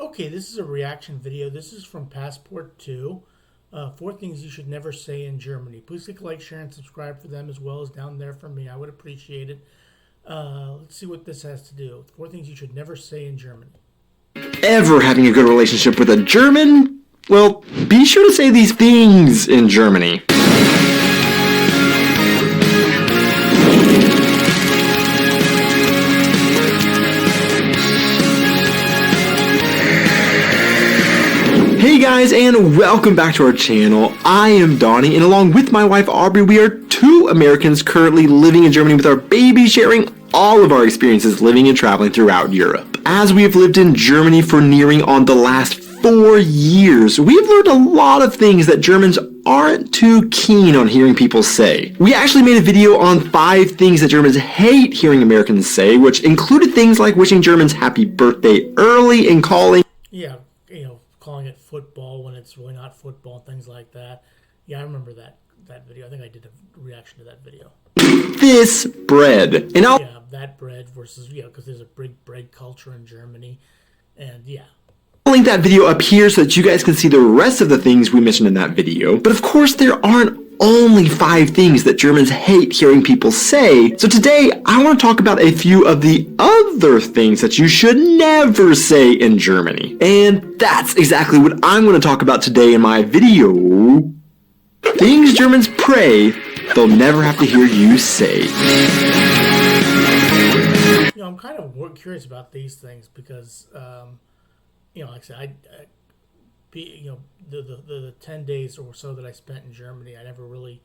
Okay, this is a reaction video. This is from Passport 2. 4 things you should never say in Germany. Please click like, share, and subscribe for them as well as down there for me. I would appreciate it. Let's see what this has to do. 4 things you should never say in Germany. Ever having a good relationship with a German? Well, be sure to say these things in Germany. Hey guys, and welcome back to our channel. I am Donnie, and along with my wife Aubrey, we are two Americans currently living in Germany with our baby, sharing all of our experiences living and traveling throughout Europe. As we have lived in Germany for nearing on the last 4 years, we have learned a lot of things that Germans aren't too keen on hearing people say. We actually made a video on 5 things that Germans hate hearing Americans say, which included things like wishing Germans happy birthday early and calling calling it football when it's really not football and things like that. Yeah, I remember that video. I think I did a reaction to that video. this bread. And yeah, that bread versus, because there's a big bread culture in Germany. And I'll link that video up here so that you guys can see the rest of the things we mentioned in that video. But of course, there aren't only 5 things that Germans hate hearing people say. So today, I want to talk about a few of the other things that you should never say in Germany. And that's exactly what I'm going to talk about today in my video. Things Germans pray they'll never have to hear you say. I'm kind of more curious about these things because, like I said, the 10 days or so that I spent in Germany, I never really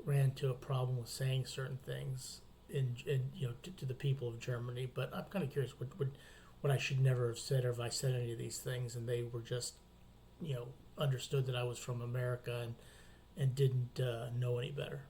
ran into a problem with saying certain things to the people of Germany. But I'm kind of curious what I should never have said, or if I said any of these things and they were just understood that I was from America and didn't know any better.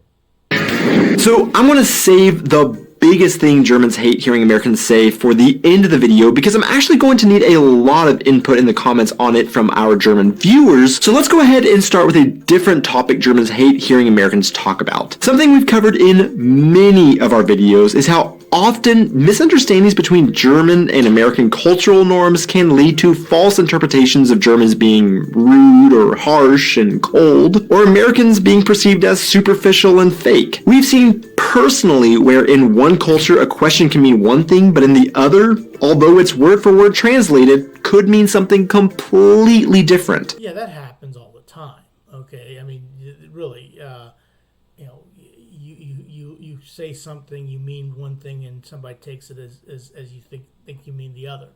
So I'm going to save the biggest thing Germans hate hearing Americans say for the end of the video, because I'm actually going to need a lot of input in the comments on it from our German viewers. So let's go ahead and start with a different topic Germans hate hearing Americans talk about. Something we've covered in many of our videos is how often misunderstandings between German and American cultural norms can lead to false interpretations of Germans being rude or harsh and cold, or Americans being perceived as superficial and fake. We've seen personally where in one culture a question can mean one thing, but in the other, although it's word for word translated, could mean something completely different. Yeah, that happens all the time. Okay, I mean, really, you say something, you mean one thing, and somebody takes it as you think you mean the other.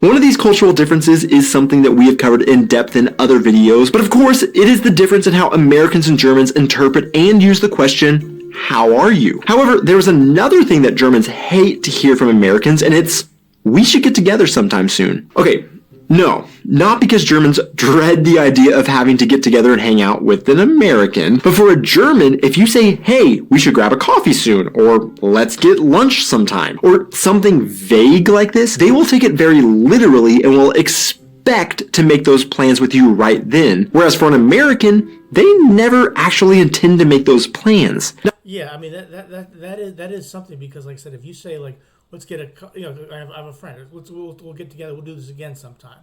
One of these cultural differences is something that we have covered in depth in other videos, but of course, it is the difference in how Americans and Germans interpret and use the question, how are you? However, there's another thing that Germans hate to hear from Americans, and it's, we should get together sometime soon. Okay, no, not because Germans dread the idea of having to get together and hang out with an American, but for a German, if you say, hey, we should grab a coffee soon, or let's get lunch sometime, or something vague like this, they will take it very literally and will expect to make those plans with you right then. Whereas for an American, they never actually intend to make those plans. Yeah, I mean that is something, because like I said, if you say like, let's get I have a friend, we'll get together, we'll do this again sometime.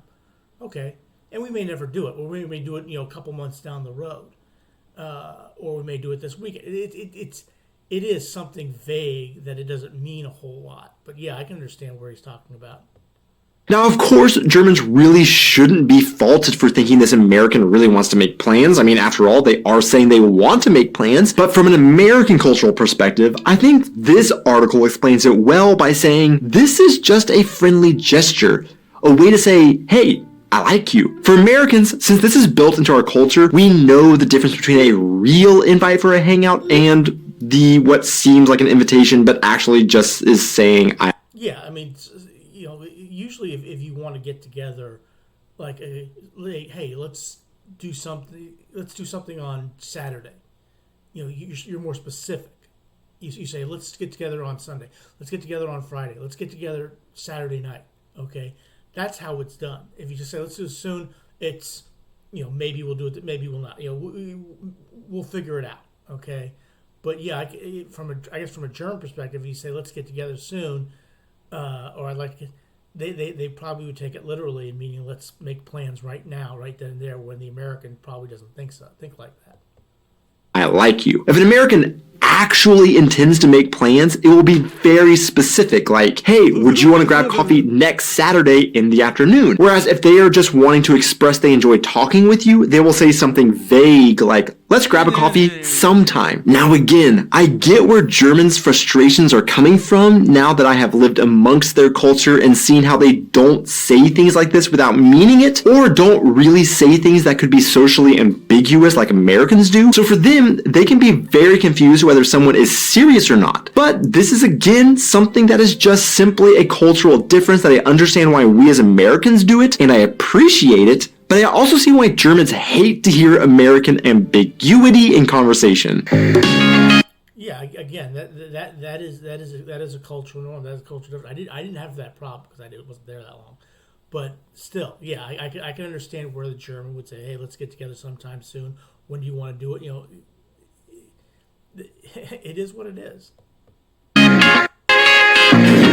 Okay, and we may never do it, or we may do it a couple months down the road, or we may do it this weekend. It is something vague that it doesn't mean a whole lot. But yeah, I can understand where he's talking about. Now, of course, Germans really shouldn't be faulted for thinking this American really wants to make plans. I mean, after all, they are saying they want to make plans. But from an American cultural perspective, I think this article explains it well by saying this is just a friendly gesture, a way to say, hey, I like you. For Americans, since this is built into our culture, we know the difference between a real invite for a hangout and the what seems like an invitation, but actually just is saying, Yeah, I mean, usually if you want to get together, like, hey, let's do something on Saturday. You're more specific. You say, let's get together on Sunday. Let's get together on Friday. Let's get together Saturday night. Okay, that's how it's done. If you just say, let's do it soon, it's, maybe we'll do it, maybe we'll not. We'll figure it out. Okay, but yeah, I guess from a German perspective, you say, let's get together soon, or I'd like to. they probably would take it literally, meaning let's make plans right now, right then and there, when the American probably doesn't think like that. I like you. If an American actually intends to make plans, it will be very specific, like, hey, would you want to grab coffee next Saturday in the afternoon? Whereas if they are just wanting to express they enjoy talking with you, they will say something vague like, let's grab a coffee sometime. Now again, I get where Germans' frustrations are coming from now that I have lived amongst their culture and seen how they don't say things like this without meaning it, or don't really say things that could be socially ambiguous like Americans do. So for them, they can be very confused whether someone is serious or not. But this is again something that is just simply a cultural difference that I understand why we as Americans do it, and I appreciate it. But I also see why Germans hate to hear American ambiguity in conversation. Yeah, again, that is a cultural norm. That is a cultural difference. I didn't have that problem because I wasn't there that long. But still, yeah, I can understand where the German would say, hey, let's get together sometime soon. When do you want to do it? You know, it is what it is.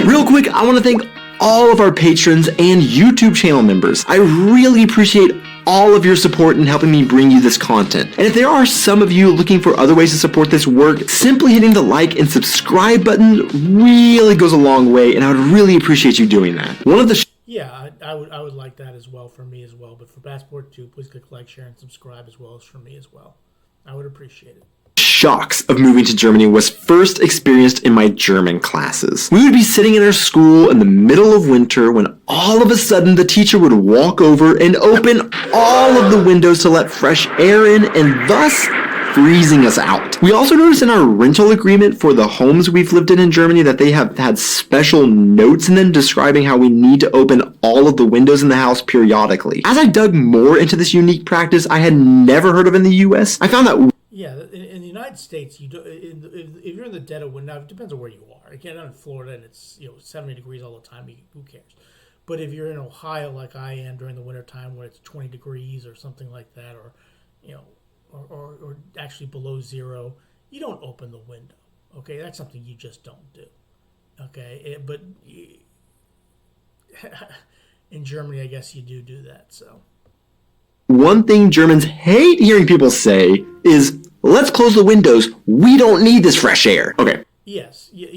Real quick, I want to thank all of our patrons and YouTube channel members. I really appreciate all of your support in helping me bring you this content. And if there are some of you looking for other ways to support this work, simply hitting the like and subscribe button really goes a long way, and I would really appreciate you doing that. One of the Yeah, I would like that as well, for me as well. But for Passport 2, please click like, share, and subscribe as well as for me as well. I would appreciate it. Shocks of moving to Germany was first experienced in my German classes. We would be sitting in our school in the middle of winter when all of a sudden the teacher would walk over and open all of the windows to let fresh air in, and thus freezing us out. We also noticed in our rental agreement for the homes we've lived in Germany that they have had special notes in them describing how we need to open all of the windows in the house periodically. As I dug more into this unique practice I had never heard of in the US, I found that yeah, in the United States, you do, if you're in the dead of winter, it depends on where you are. Again, I'm in Florida and it's 70 degrees all the time. Who cares? But if you're in Ohio like I am during the winter time, where it's 20 degrees or something like that, or or actually below zero, you don't open the window. Okay, that's something you just don't do. Okay, but in Germany, I guess you do that. So one thing Germans hate hearing people say is, let's close the windows. We don't need this fresh air. Okay. Yes, if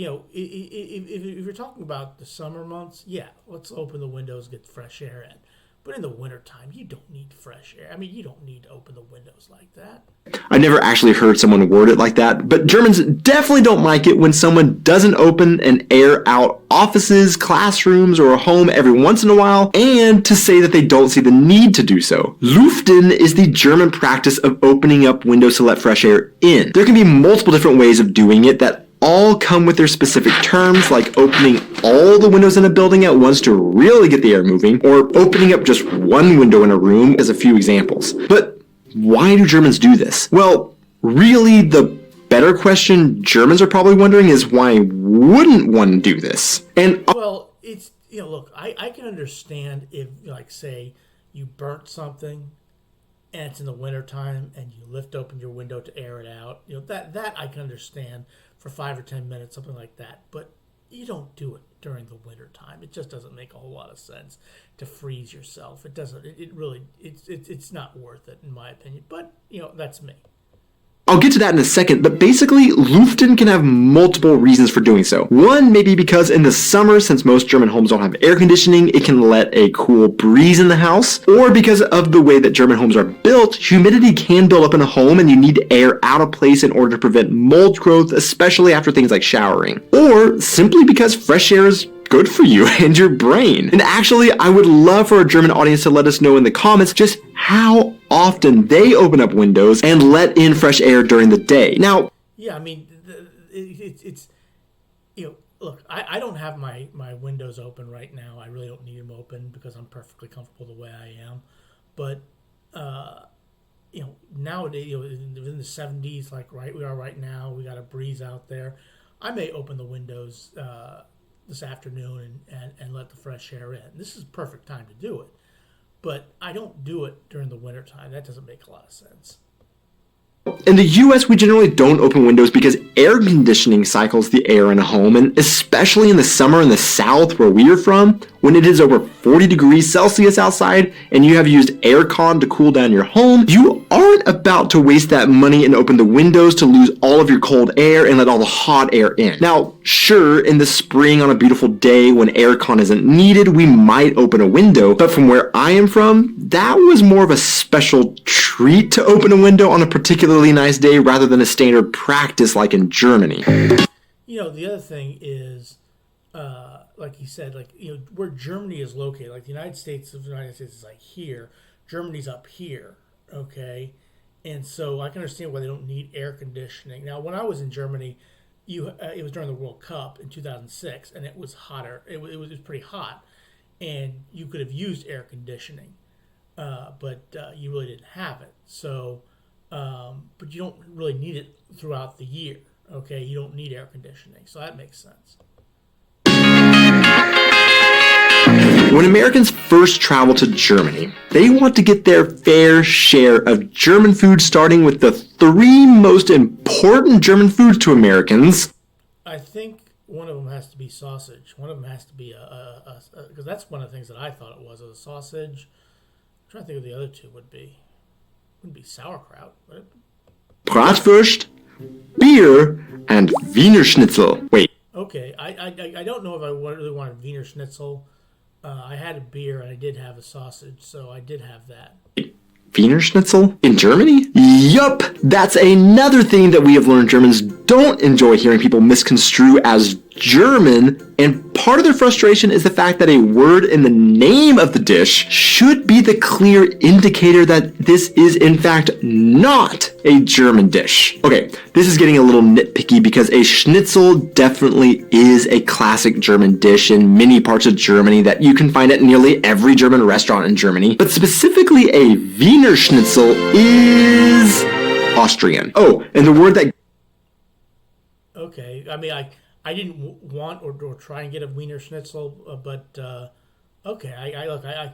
you're talking about the summer months, yeah, let's open the windows, get fresh air in. But in the wintertime, you don't need fresh air. I mean, you don't need to open the windows like that. I've never actually heard someone word it like that, but Germans definitely don't like it when someone doesn't open and air out offices, classrooms, or a home every once in a while, and to say that they don't see the need to do so. Lüften is the German practice of opening up windows to let fresh air in. There can be multiple different ways of doing it that all come with their specific terms, like opening all the windows in a building at once to really get the air moving, or opening up just one window in a room as a few examples. But why do Germans do this? Well, really the better question Germans are probably wondering is, why wouldn't one do this? And well, it's, look, I can understand if, like, say you burnt something and it's in the wintertime and you lift open your window to air it out. That I can understand for 5 or 10 minutes, something like that. But you don't do it during the winter time. It just doesn't make a whole lot of sense to freeze yourself. It doesn't. It really. It's not worth it, in my opinion. But that's me. I'll get to that in a second, but basically, Lüften can have multiple reasons for doing so. One may be because in the summer, since most German homes don't have air conditioning, it can let a cool breeze in the house. Or because of the way that German homes are built, humidity can build up in a home and you need air out of place in order to prevent mold growth, especially after things like showering. Or simply because fresh air is good for you and your brain. And actually, I would love for our German audience to let us know in the comments just how often they open up windows and let in fresh air during the day. Now, yeah, I mean, it's look, I don't have my windows open right now. I really don't need them open because I'm perfectly comfortable the way I am. But nowadays, within the 70s, like we are right now, we got a breeze out there. I may open the windows this afternoon and let the fresh air in. This is a perfect time to do it. But I don't do it during the wintertime. That doesn't make a lot of sense. In the US, we generally don't open windows because air conditioning cycles the air in a home, and especially in the summer in the South where we are from, when it is over 40 degrees Celsius outside and you have used aircon to cool down your home, you aren't about to waste that money and open the windows to lose all of your cold air and let all the hot air in. Now, sure, in the spring on a beautiful day when aircon isn't needed, we might open a window, but from where I am from, that was more of a special treat to open a window on a particularly nice day rather than a standard practice like in Germany. You know, the other thing is, like you said, like, you know, where Germany is located, like the United States is like here, Germany's up here, okay? And so I can understand why they don't need air conditioning. Now, when I was in Germany, it was during the World Cup in 2006, and it was hotter. It was pretty hot, and you could have used air conditioning, but you really didn't have it. So, but you don't really need it throughout the year, okay? You don't need air conditioning, so that makes sense. When Americans first travel to Germany, they want to get their fair share of German food, starting with the 3 most important German foods to Americans. I think one of them has to be sausage. One of them has to be because that's one of the things that I thought it was a sausage. I'm trying to think of the other two would be. Wouldn't be sauerkraut, would it? Bratwurst, beer, and Wiener Schnitzel. Wait. Okay, I don't know if I really wanted Wiener Schnitzel. I had a beer and I did have a sausage, so I did have that. Wiener Schnitzel? In Germany? Yup! That's another thing that we have learned Germans don't enjoy hearing people misconstrue as German, and part of their frustration is the fact that a word in the name of the dish should be the clear indicator that this is in fact not a German dish. Okay, this is getting a little nitpicky because a schnitzel definitely is a classic German dish in many parts of Germany that you can find at nearly every German restaurant in Germany, but specifically a Wiener Schnitzel is Austrian. Oh, and the word that... Okay, I mean, I didn't want or try and get a Wiener Schnitzel, but okay, I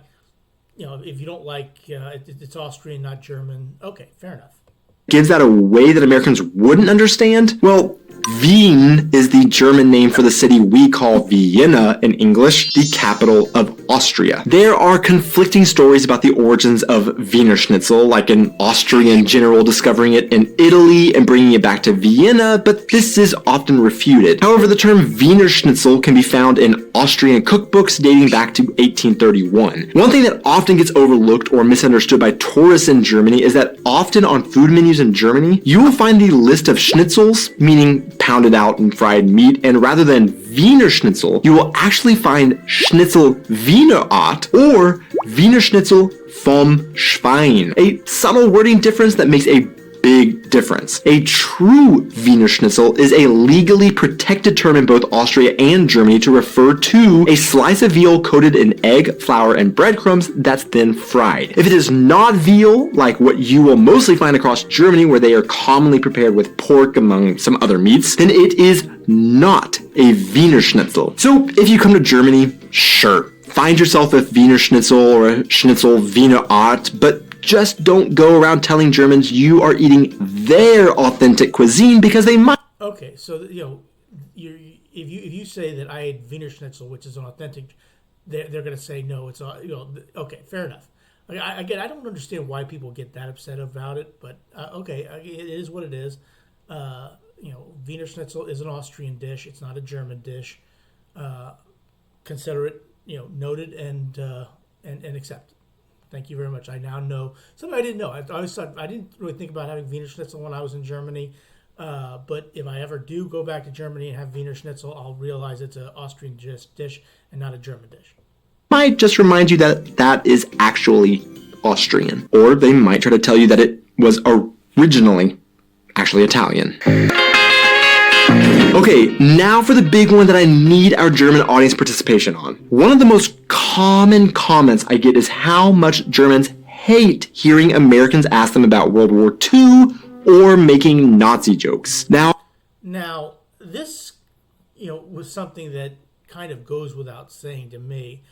you know, if you don't like, it's Austrian, not German. Okay, fair enough. Gives that a way that Americans wouldn't understand? Well, Wien is the German name for the city we call Vienna in English, the capital of Austria. There are conflicting stories about the origins of Wiener Schnitzel, like an Austrian general discovering it in Italy and bringing it back to Vienna, but this is often refuted. However, the term Wiener Schnitzel can be found in Austrian cookbooks dating back to 1831. One thing that often gets overlooked or misunderstood by tourists in Germany is that often on food menus in Germany, you will find the list of schnitzels, meaning pounded out and fried meat, and rather than Wiener Schnitzel, you will actually find Schnitzel Wiener Art or Wiener Schnitzel vom Schwein, a subtle wording difference that makes a big difference. A true Wiener Schnitzel is a legally protected term in both Austria and Germany to refer to a slice of veal coated in egg, flour, and breadcrumbs that's then fried. If it is not veal, like what you will mostly find across Germany where they are commonly prepared with pork among some other meats, then it is not a Wiener Schnitzel. So if you come to Germany, sure, find yourself a Wiener Schnitzel or a Schnitzel Wiener Art, but just don't go around telling Germans you are eating their authentic cuisine because they might. Okay, so you know, if you say that I ate Wiener Schnitzel, which is an authentic, they're going to say no. It's you know, okay, fair enough. I don't understand why people get that upset about it, but okay, it is what it is. You know, Wiener Schnitzel is an Austrian dish. It's not a German dish. Consider it, you know, noted and accepted. Thank you very much. I now know something I didn't know. I always thought I didn't really think about having Wiener Schnitzel when I was in Germany. But if I ever do go back to Germany and have Wiener Schnitzel, I'll realize it's an Austrian dish and not a German dish. Might just remind you that that is actually Austrian, or they might try to tell you that it was originally actually Italian. Okay, now for the big one that I need our German audience participation on. One of the most common comments I get is how much Germans hate hearing Americans ask them about World War II or making Nazi jokes. Now, this, you know, was something that kind of goes without saying to me.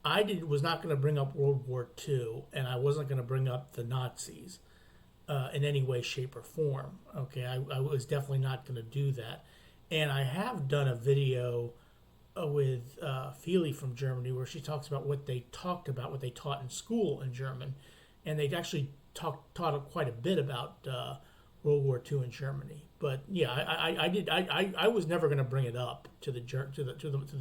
I was not going to bring up World War II, and I wasn't going to bring up the Nazis. in any way, shape, or form. Okay, I was definitely not going to do that. And I have done a video with Feely from Germany where she talks about what they talked about, what they taught in school in German. And they actually taught quite a bit about World War II in Germany. But yeah, I was never going to bring it up to the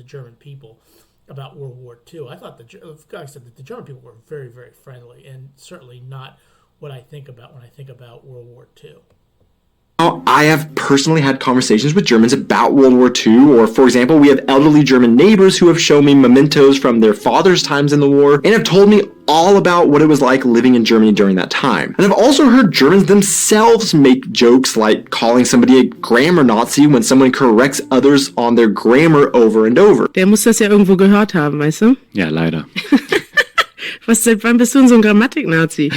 German people about World War II. I thought like I said, that the German people were very, very friendly, and certainly not what I think about when I think about World War II. I have personally had conversations with Germans about World War II, or for example, we have elderly German neighbors who have shown me mementos from their father's times in the war and have told me all about what it was like living in Germany during that time. And I've also heard Germans themselves make jokes like calling somebody a grammar Nazi when someone corrects others on their grammar over and over. Der muss das ja irgendwo gehört haben, weißt du? Ja, leider. Seit wann bist du denn so ein Grammatik-Nazi?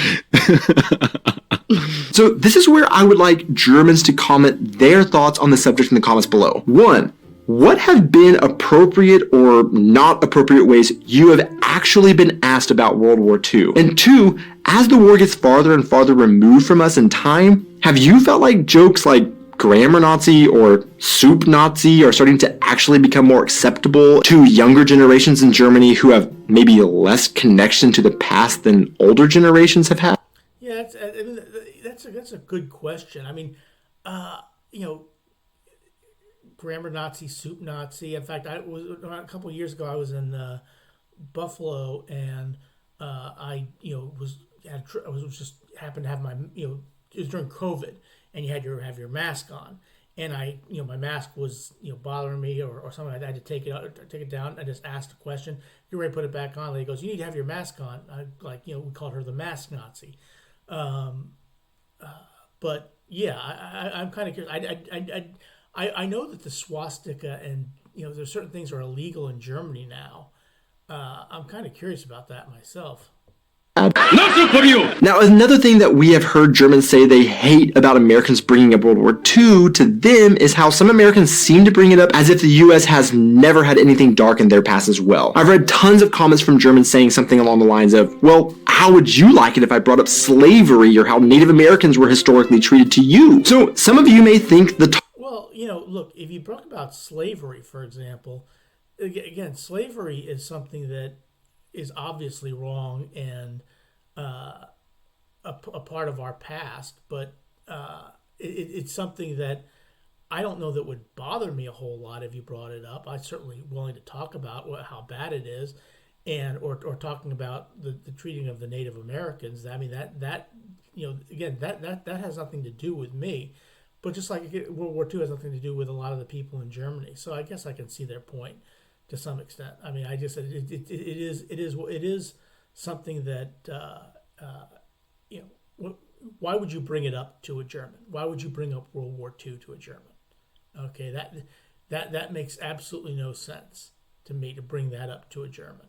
So this is where I would like Germans to comment their thoughts on the subject in the comments below. 1. What have been appropriate or not appropriate ways you have actually been asked about World War II? And 2, as the war gets farther and farther removed from us in time, have you felt like jokes like grammar Nazi or soup Nazi are starting to actually become more acceptable to younger generations in Germany who have maybe less connection to the past than older generations have had? Yeah, that's a good question. I mean, grammar Nazi, soup Nazi. In fact, a couple of years ago, I was in Buffalo, and I was just happened to have my it was during COVID, and you had to have your mask on, and my mask was bothering me or something. I had to take it down. I just asked a question. You're ready to put it back on. And he goes, "You need to have your mask on." We called her the mask Nazi. But yeah, I'm kind of curious. I know that the swastika and there's certain things are illegal in Germany now. I'm kind of curious about that myself. Now, another thing that we have heard Germans say they hate about Americans bringing up World War II to them is how some Americans seem to bring it up as if the US has never had anything dark in their past as well. I've read tons of comments from Germans saying something along the lines of, well, how would you like it if I brought up slavery or how Native Americans were historically treated to you? So some of you may think the Well, look, if you talk about slavery, for example, again, slavery is something that is obviously wrong and a part of our past, but it's something that I don't know that would bother me a whole lot if you brought it up. I'm certainly willing to talk about how bad it is, and or talking about the treating of the Native Americans. I mean that again that has nothing to do with me, but just like World War II has nothing to do with a lot of the people in Germany. So I guess I can see their point to some extent. I mean, I just it is something that why would you bring it up to a German? Why would you bring up World War II to a German? Okay, that makes absolutely no sense to me to bring that up to a German.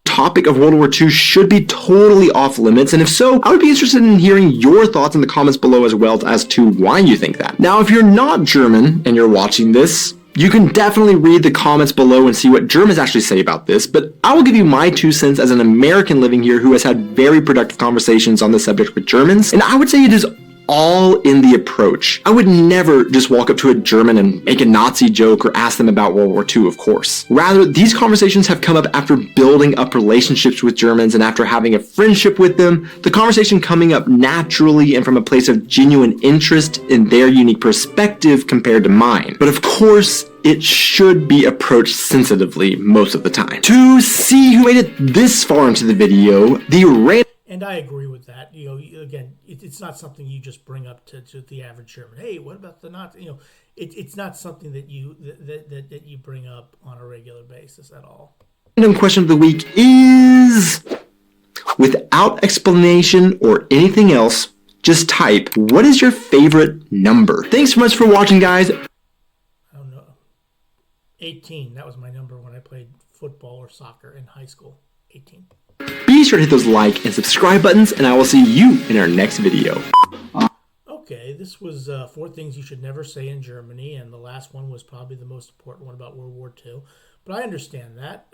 Topic of World War II should be totally off limits, and if so, I would be interested in hearing your thoughts in the comments below as well as to why you think that. Now, if you're not German and you're watching this, you can definitely read the comments below and see what Germans actually say about this, but I will give you my 2 cents as an American living here who has had very productive conversations on the subject with Germans, and I would say it is all in the approach. I would never just walk up to a German and make a Nazi joke or ask them about World War II, of course. Rather, these conversations have come up after building up relationships with Germans and after having a friendship with them, the conversation coming up naturally and from a place of genuine interest in their unique perspective compared to mine. But of course, it should be approached sensitively most of the time. To see who made it this far into the video, And I agree with that. Again, it's not something you just bring up to the average German. Hey, what about the Nazi? It's not something that you bring up on a regular basis at all. Random question of the week is, without explanation or anything else, just type, what is your favorite number? Thanks so much for watching, guys. I don't know. 18. That was my number when I played football or soccer in high school. 18. Be sure to hit those like and subscribe buttons, and I will see you in our next video. Okay, this was 4 things you should never say in Germany, and the last one was probably the most important one about World War II. But I understand that.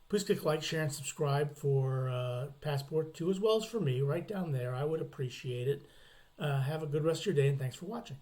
Please click like, share, and subscribe for Passport 2 as well as for me right down there. I would appreciate it. Have a good rest of your day, and thanks for watching.